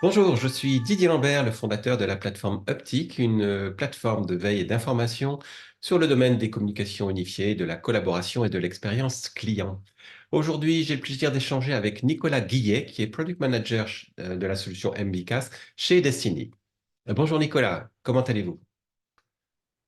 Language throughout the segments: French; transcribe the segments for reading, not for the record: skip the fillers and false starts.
Bonjour, je suis Didier Lambert, le fondateur de la plateforme Uptic, une plateforme de veille et d'information sur le domaine des communications unifiées, de la collaboration et de l'expérience client. Aujourd'hui, j'ai le plaisir d'échanger avec Nicolas Guillet, qui est Product Manager de la solution MBCAS chez Destiny. Bonjour Nicolas, comment allez-vous?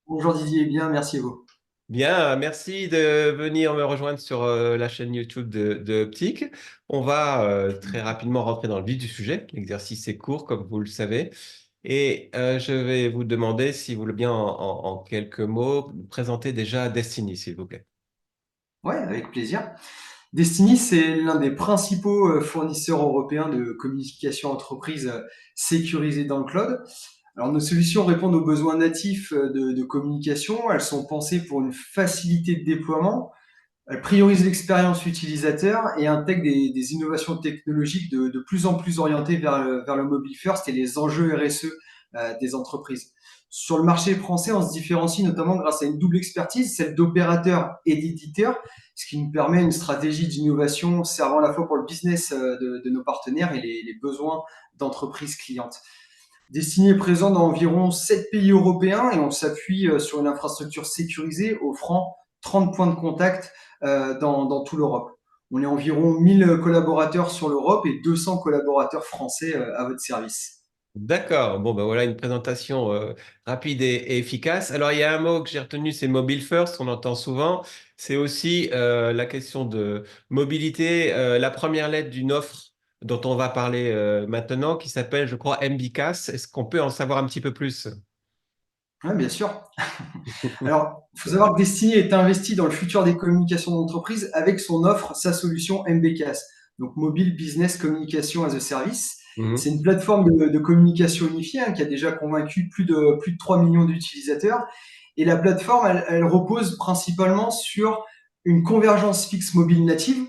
Bonjour Didier, bien, merci à vous. Bien, merci de venir me rejoindre sur la chaîne YouTube de Uptic. On va très rapidement rentrer dans le vif du sujet. L'exercice est court, comme vous le savez. Et je vais vous demander, si vous voulez bien, en quelques mots, présenter déjà Destiny, s'il vous plaît. Ouais, avec plaisir. Destiny, c'est l'un des principaux fournisseurs européens de communication entreprise sécurisée dans le cloud. Alors, nos solutions répondent aux besoins natifs de communication. Elles sont pensées pour une facilité de déploiement. Elles priorisent l'expérience utilisateur et intègrent des innovations technologiques de plus en plus orientées vers le mobile first et les enjeux RSE des entreprises. Sur le marché français, on se différencie notamment grâce à une double expertise, celle d'opérateur et d'éditeur, ce qui nous permet une stratégie d'innovation servant à la fois pour le business de nos partenaires et les besoins d'entreprises clientes. Destiny est présent dans environ 7 pays européens et on s'appuie sur une infrastructure sécurisée offrant 30 points de contact dans toute l'Europe. On est environ 1000 collaborateurs sur l'Europe et 200 collaborateurs français à votre service. D'accord, bon ben voilà une présentation rapide et efficace. Alors il y a un mot que j'ai retenu, c'est mobile first, on entend souvent. C'est aussi la question de mobilité, la première lettre d'une offre dont on va parler maintenant, qui s'appelle, je crois, MBCAS. Est-ce qu'on peut en savoir un petit peu plus? Oui, bien sûr. Alors, il faut savoir que Destiny est investi dans le futur des communications d'entreprise avec son offre, sa solution MBCAS, donc Mobile Business Communication as a Service. C'est Mhm. une plateforme de communication unifiée qui a déjà convaincu plus de 3 millions d'utilisateurs. Et la plateforme, elle repose principalement sur une convergence fixe mobile native,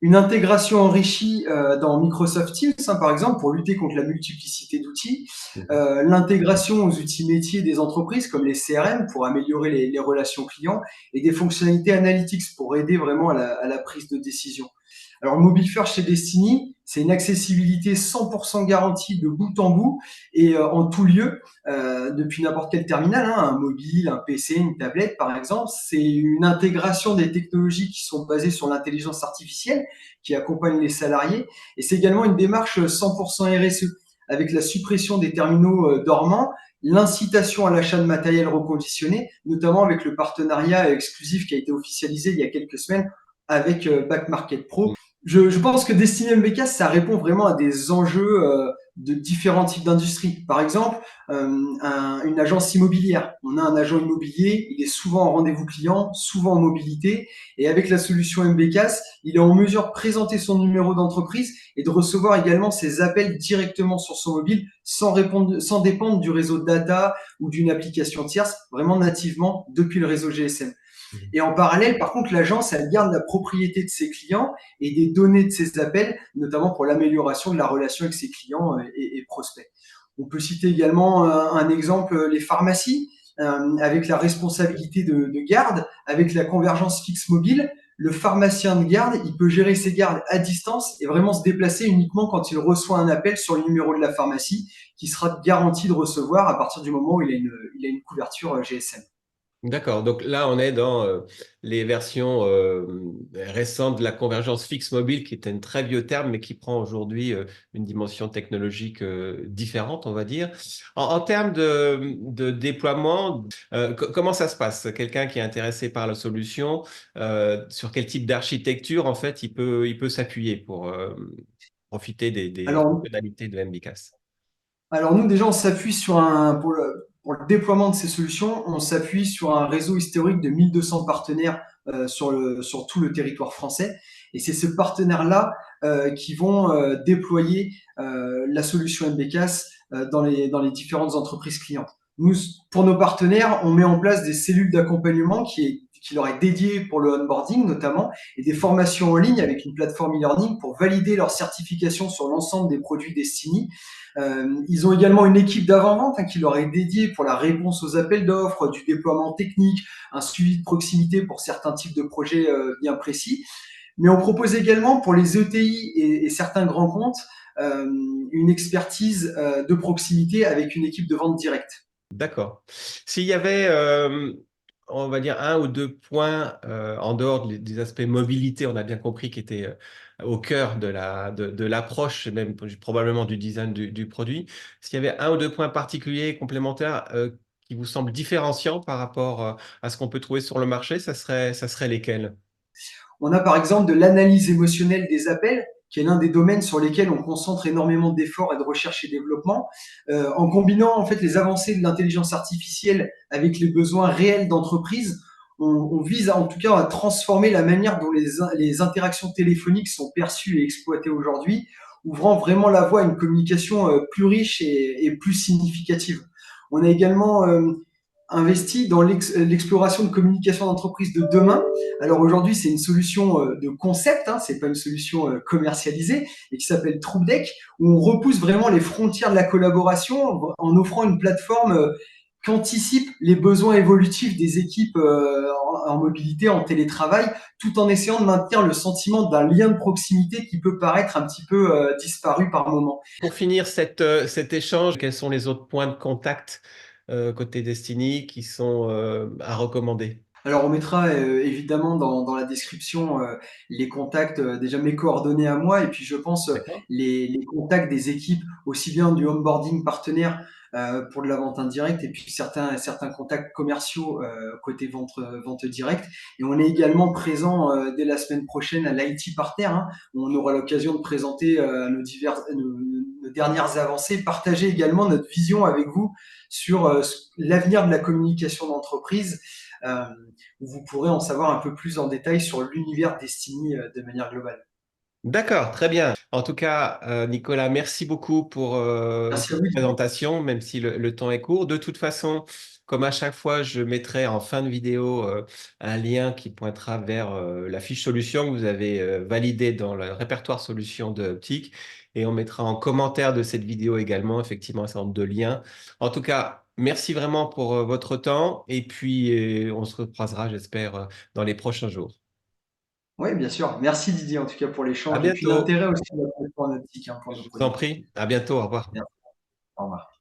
une intégration enrichie dans Microsoft Teams, par exemple, pour lutter contre la multiplicité d'outils, Mhm. l'intégration aux outils métiers des entreprises comme les CRM pour améliorer les relations clients et des fonctionnalités analytics pour aider vraiment à la prise de décision. Alors, Mobile First chez Destiny, c'est une accessibilité 100% garantie de bout en bout et en tout lieu, depuis n'importe quel terminal, un mobile, un PC, une tablette par exemple. C'est une intégration des technologies qui sont basées sur l'intelligence artificielle qui accompagne les salariés et c'est également une démarche 100% RSE avec la suppression des terminaux dormants, l'incitation à l'achat de matériel reconditionné, notamment avec le partenariat exclusif qui a été officialisé il y a quelques semaines avec Back Market Pro. Je pense que Destiny MBK, ça répond vraiment à des enjeux de différents types d'industries. Par exemple, une agence immobilière. On a un agent immobilier, il est souvent en rendez-vous client, souvent en mobilité, et avec la solution MBCAS, il est en mesure de présenter son numéro d'entreprise et de recevoir également ses appels directement sur son mobile sans dépendre du réseau data ou d'une application tierce, vraiment nativement depuis le réseau GSM. Mhm. Et en parallèle, par contre, l'agence, elle garde la propriété de ses clients et des données de ses appels, notamment pour l'amélioration de la relation avec ses clients et prospects. On peut citer également un exemple, les pharmacies, avec la responsabilité de garde, avec la convergence fixe mobile. Le pharmacien de garde, il peut gérer ses gardes à distance et vraiment se déplacer uniquement quand il reçoit un appel sur le numéro de la pharmacie, qui sera garanti de recevoir à partir du moment où il a une couverture GSM. D'accord, donc là on est dans les versions récentes de la convergence fixe mobile, qui est un très vieux terme, mais qui prend aujourd'hui une dimension technologique différente, on va dire. En termes de déploiement, comment ça se passe? Quelqu'un qui est intéressé par la solution, sur quel type d'architecture en fait il peut s'appuyer pour profiter des Alors, fonctionnalités de MBCAS? Alors nous déjà on s'appuie pour le déploiement de ces solutions, on s'appuie sur un réseau historique de 1200 partenaires sur tout le territoire français. Et c'est ces partenaires-là qui vont déployer la solution MBCAS dans les différentes entreprises clientes. Nous, pour nos partenaires, on met en place des cellules d'accompagnement qui leur est dédiée pour le onboarding notamment, et des formations en ligne avec une plateforme e-learning pour valider leur certification sur l'ensemble des produits Destiny. Ils ont également une équipe d'avant-vente qui leur est dédiée pour la réponse aux appels d'offres, du déploiement technique, un suivi de proximité pour certains types de projets bien précis. Mais on propose également pour les ETI et certains grands comptes une expertise de proximité avec une équipe de vente directe. D'accord. S'il y avait, on va dire, un ou deux points en dehors des aspects mobilité, on a bien compris, qui étaient au cœur de l'approche, et même probablement du design du produit. S'il y avait un ou deux points particuliers, complémentaires, qui vous semblent différenciants par rapport à ce qu'on peut trouver sur le marché, ça serait lesquels? On a par exemple de l'analyse émotionnelle des appels, qui est l'un des domaines sur lesquels on concentre énormément d'efforts et de recherche et développement, en combinant en fait les avancées de l'intelligence artificielle avec les besoins réels d'entreprise. On vise en tout cas à transformer la manière dont les interactions téléphoniques sont perçues et exploitées aujourd'hui, ouvrant vraiment la voie à une communication plus riche et plus significative. On a également investi dans l'exploration de communication d'entreprise de demain. Alors aujourd'hui, c'est une solution de concept, hein, c'est pas une solution commercialisée, et qui s'appelle TroupDeck, où on repousse vraiment les frontières de la collaboration en offrant une plateforme qui anticipe les besoins évolutifs des équipes en mobilité, en télétravail, tout en essayant de maintenir le sentiment d'un lien de proximité qui peut paraître un petit peu disparu par moment. Pour finir cet échange, quels sont les autres points de contact côté Destiny qui sont à recommander? Alors on mettra évidemment dans la description les contacts, déjà mes coordonnées à moi et puis je pense D'accord? les contacts des équipes, aussi bien du onboarding partenaire pour de la vente indirecte et puis certains contacts commerciaux côté vente directe. Et on est également présent dès la semaine prochaine à l'IT Partner, hein, où on aura l'occasion de présenter nos dernières avancées, partager également notre vision avec vous sur l'avenir de la communication d'entreprise. Euh, où vous pourrez en savoir un peu plus en détail sur l'univers Destiny de manière globale. D'accord, très bien. En tout cas, Nicolas, merci beaucoup pour Merci à cette vous. présentation, même si le temps est court. De toute façon, comme à chaque fois, je mettrai en fin de vidéo un lien qui pointera vers la fiche solution que vous avez validée dans le répertoire solutions de Optique. Et on mettra en commentaire de cette vidéo également, effectivement, un certain nombre de liens. En tout cas, merci vraiment pour votre temps. Et puis, on se recroisera, j'espère, dans les prochains jours. Oui, bien sûr. Merci Didier en tout cas pour À l'échange et puis bientôt. l'intérêt aussi de la plateforme optique hein, pour nos Je vous en produits. prie. À bientôt. Au revoir. Merci. Au revoir.